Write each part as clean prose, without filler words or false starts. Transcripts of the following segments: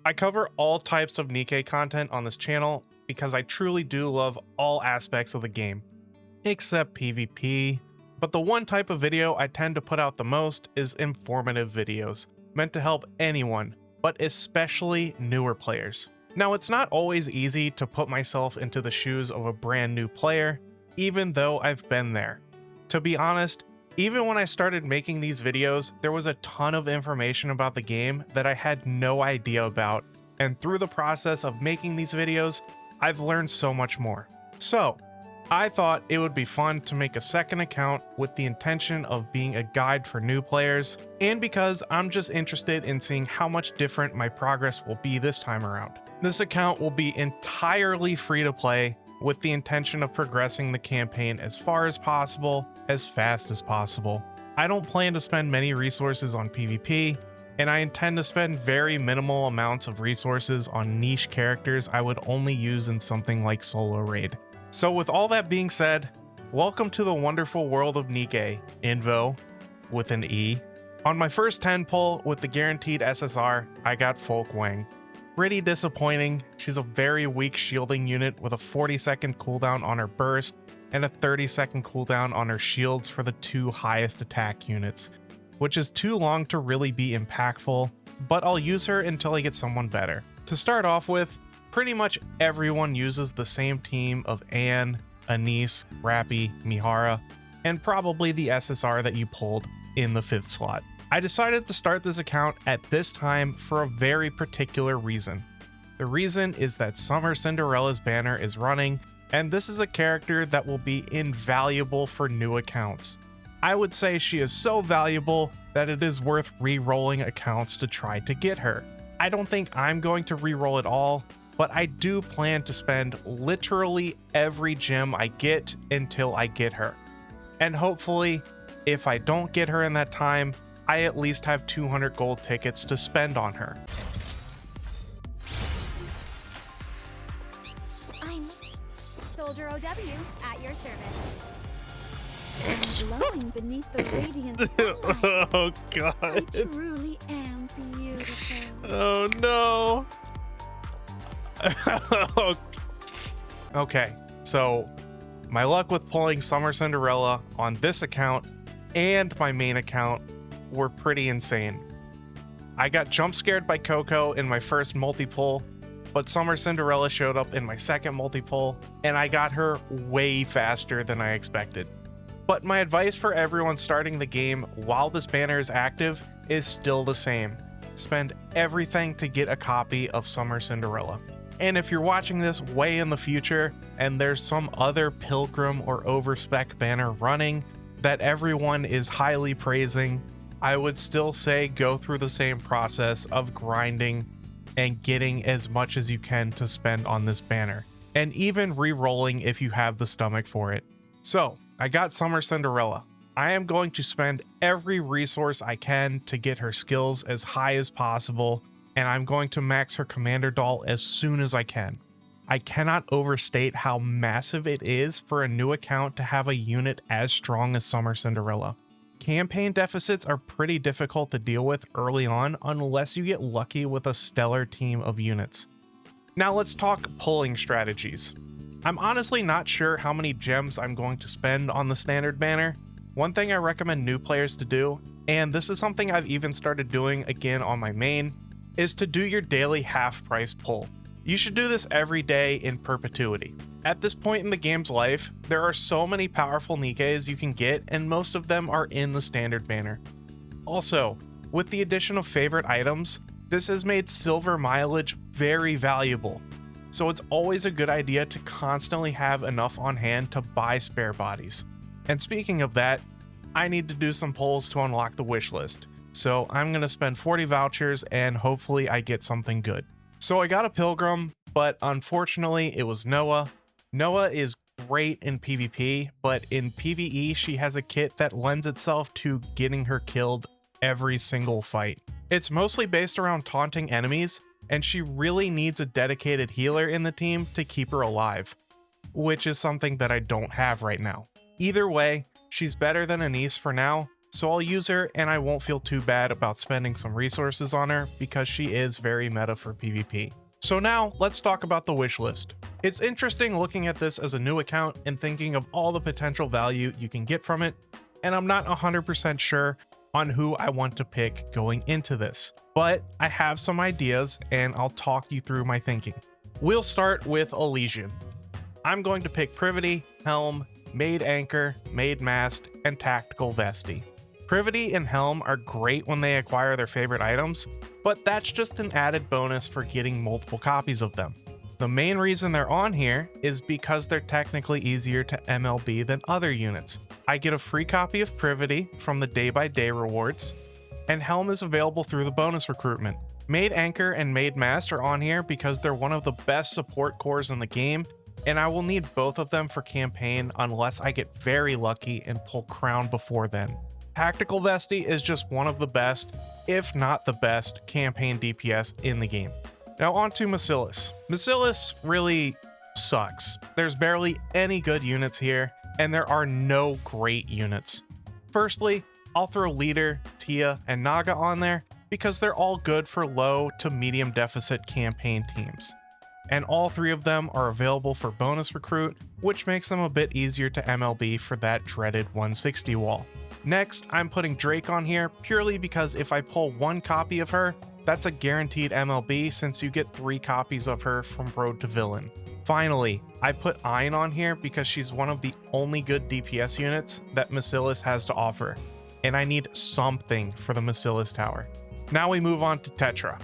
I cover all types of NIKKE content on this channel because I truly do love all aspects of the game, except PvP. But the one type of video I tend to put out the most is informative videos, meant to help anyone, but especially newer players. Now, it's not always easy to put myself into the shoes of a brand new player, even though I've been there. To be honest, even when I started making these videos, there was a ton of information about the game that I had no idea about, and through the process of making these videos, I've learned so much more. So, I thought it would be fun to make a second account with the intention of being a guide for new players, and because I'm just interested in seeing how much different my progress will be this time around. This account will be entirely free to play, with the intention of progressing the campaign as far as possible, as fast as possible. I don't plan to spend many resources on PvP, and I intend to spend very minimal amounts of resources on niche characters I would only use in something like solo raid. So with all that being said, welcome to the wonderful world of NIKKE, Invo, with an E. On my first 10 pull with the guaranteed SSR, I got Folk Wang. Pretty disappointing. She's a very weak shielding unit with a 40-second cooldown on her burst and a 30-second cooldown on her shields for the two highest attack units, which is too long to really be impactful, but I'll use her until I get someone better. To start off with, pretty much everyone uses the same team of Anne, Anise, Rappy, Mihara, and probably the SSR that you pulled in the 5th slot. I decided to start this account at this time for a very particular reason. The reason is that Summer Cinderella's banner is running, and this is a character that will be invaluable for new accounts. I would say she is so valuable that it is worth re-rolling accounts to try to get her. I don't think I'm going to re-roll it all, but I do plan to spend literally every gem I get until I get her. And hopefully, if I don't get her in that time, I at least have 200 gold tickets to spend on her. I'm Soldier OW at your service. Glowing beneath the radiant sunlight. Oh god. I truly am beautiful. Oh no. Okay, so my luck with pulling Summer Cinderella on this account and my main account were pretty insane. I got jump scared by Coco in my first multi-pull, but Summer Cinderella showed up in my second multi-pull, and I got her way faster than I expected. But my advice for everyone starting the game while this banner is active is still the same. Spend everything to get a copy of Summer Cinderella. And if you're watching this way in the future and there's some other Pilgrim or Overspec banner running that everyone is highly praising, I would still say go through the same process of grinding and getting as much as you can to spend on this banner, and even re-rolling if you have the stomach for it. So, I got Summer Cinderella. I am going to spend every resource I can to get her skills as high as possible, and I'm going to max her commander doll as soon as I can. I cannot overstate how massive it is for a new account to have a unit as strong as Summer Cinderella. Campaign deficits are pretty difficult to deal with early on unless you get lucky with a stellar team of units. Now let's talk pulling strategies. I'm honestly not sure how many gems I'm going to spend on the standard banner. One thing I recommend new players to do, and this is something I've even started doing again on my main, is to do your daily half price pull. You should do this every day in perpetuity. At this point in the game's life, there are so many powerful NIKKEs you can get, and most of them are in the standard banner. Also, with the addition of favorite items, this has made silver mileage very valuable. So it's always a good idea to constantly have enough on hand to buy spare bodies. And speaking of that, I need to do some pulls to unlock the wish list. So I'm going to spend 40 vouchers and hopefully I get something good. So I got a Pilgrim, but unfortunately it was Noah. Noah is great in PvP, but in PvE she has a kit that lends itself to getting her killed every single fight. It's mostly based around taunting enemies, and she really needs a dedicated healer in the team to keep her alive, which is something that I don't have right now. Either way, she's better than Anise for now, so I'll use her and I won't feel too bad about spending some resources on her because she is very meta for PvP. So now let's talk about the wish list. It's interesting looking at this as a new account and thinking of all the potential value you can get from it, and I'm not 100% sure on who I want to pick going into this, but I have some ideas and I'll talk you through my thinking. We'll start with Elysian. I'm going to pick Privity, Helm, Made Anchor, Made Mast, and Tactical Vesty. Privity and Helm are great when they acquire their favorite items, but that's just an added bonus for getting multiple copies of them. The main reason they're on here is because they're technically easier to MLB than other units. I get a free copy of Privity from the day-by-day rewards, and Helm is available through the bonus recruitment. Made Anchor and Made Mast are on here because they're one of the best support cores in the game, and I will need both of them for campaign unless I get very lucky and pull Crown before then. Tactical Vesty is just one of the best, if not the best, campaign DPS in the game. Now on to Macilis. Macilis really sucks. There's barely any good units here, and there are no great units. Firstly, I'll throw Leader, Tia, and Naga on there because they're all good for low to medium deficit campaign teams. And all three of them are available for bonus recruit, which makes them a bit easier to MLB for that dreaded 160 wall. Next, I'm putting Drake on here purely because if I pull one copy of her, that's a guaranteed MLB since you get 3 copies of her from Road to Villain. Finally, I put Ayn on here because she's one of the only good DPS units that Macilis has to offer, and I need something for the Macilis tower. Now we move on to Tetra.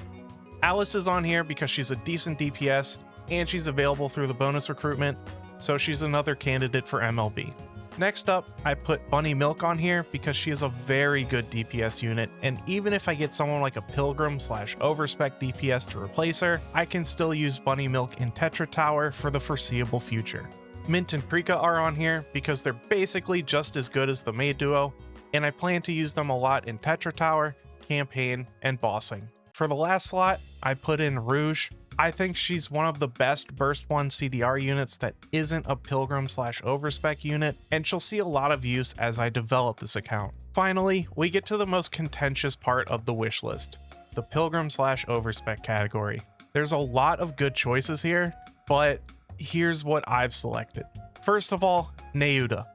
Alice is on here because she's a decent DPS and she's available through the bonus recruitment, so she's another candidate for MLB. Next up, I put Bunny Milk on here because she is a very good DPS unit, and even if I get someone like a Pilgrim / overspec DPS to replace her, I can still use Bunny Milk in Tetra Tower for the foreseeable future. Mint and Prika are on here because they're basically just as good as the Maid duo, and I plan to use them a lot in Tetra Tower, campaign, and bossing. For the last slot, I put in Rouge. I think she's one of the best Burst 1 CDR units that isn't a Pilgrim / overspec unit, and she'll see a lot of use as I develop this account. Finally, we get to the most contentious part of the wish list, the Pilgrim / overspec category. There's a lot of good choices here, but here's what I've selected. First of all, Neuda.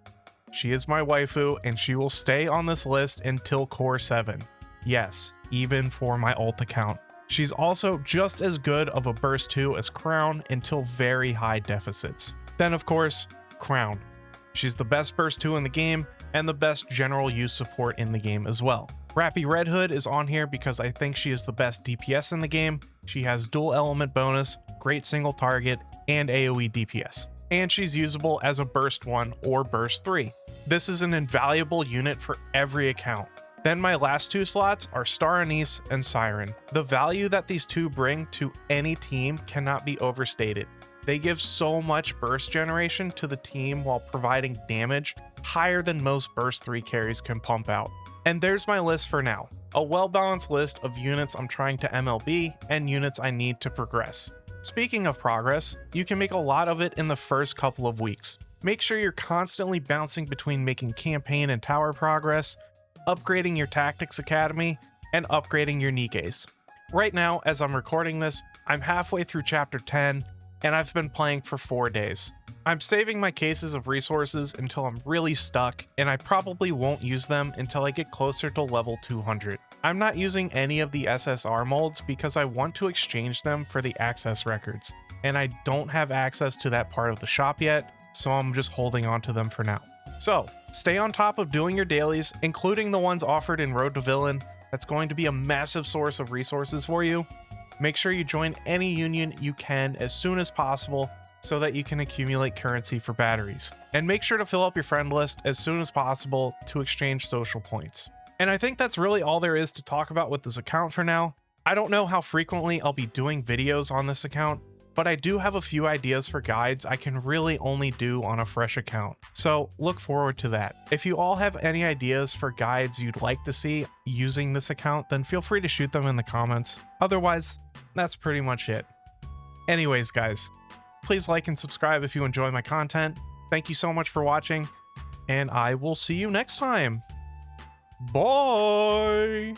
She is my waifu, and she will stay on this list until Core 7. Yes, even for my ult account. She's also just as good of a burst 2 as Crown until very high deficits. Then of course, Crown. She's the best burst 2 in the game and the best general use support in the game as well. Rappy Red Hood is on here because I think she is the best DPS in the game. She has dual element bonus, great single target, and AoE DPS. And she's usable as a burst 1 or burst 3. This is an invaluable unit for every account. Then my last 2 slots are Star Anise and Siren. The value that these two bring to any team cannot be overstated. They give so much burst generation to the team while providing damage higher than most burst 3 carries can pump out. And there's my list for now. A well-balanced list of units I'm trying to MLB and units I need to progress. Speaking of progress, you can make a lot of it in the first couple of weeks. Make sure you're constantly bouncing between making campaign and tower progress, upgrading your Tactics Academy, and upgrading your NIKKEs. Right now, as I'm recording this, I'm halfway through Chapter 10, and I've been playing for 4 days. I'm saving my cases of resources until I'm really stuck, and I probably won't use them until I get closer to level 200. I'm not using any of the SSR molds because I want to exchange them for the access records, and I don't have access to that part of the shop yet, so I'm just holding on to them for now. So, stay on top of doing your dailies, including the ones offered in Road to Villain. That's going to be a massive source of resources for you. Make sure you join any union you can as soon as possible so that you can accumulate currency for batteries. And make sure to fill up your friend list as soon as possible to exchange social points. And I think that's really all there is to talk about with this account for now. I don't know how frequently I'll be doing videos on this account, but I do have a few ideas for guides I can really only do on a fresh account, so look forward to that. If you all have any ideas for guides you'd like to see using this account, then feel free to shoot them in the comments. Otherwise, that's pretty much it. Anyways, guys, please like and subscribe if you enjoy my content. Thank you so much for watching, and I will see you next time. Bye.